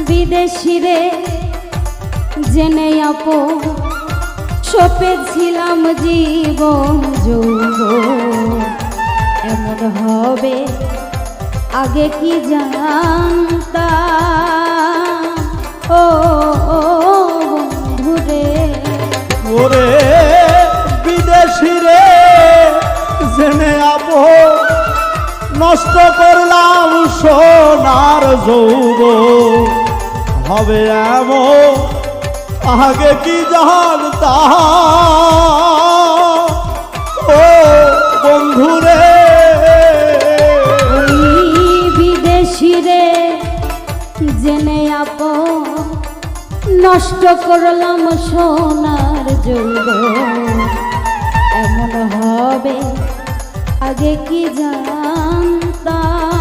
বিদেশিরে জেনে আপন সপেছিলাম জীবন যৌবন এমন হবে আগে কি জানতাম ও বন্ধুরে। ওরে বিদেশিরে জেনে আপন নষ্ট করলাম সোনার যৌবন হবে এমন আগে কি জানতাম ও বন্ধুরে। বিদেশিরে জেনে আপন নষ্ট করলাম সোনার যৌবন এমন হবে আগে কি জানতাম।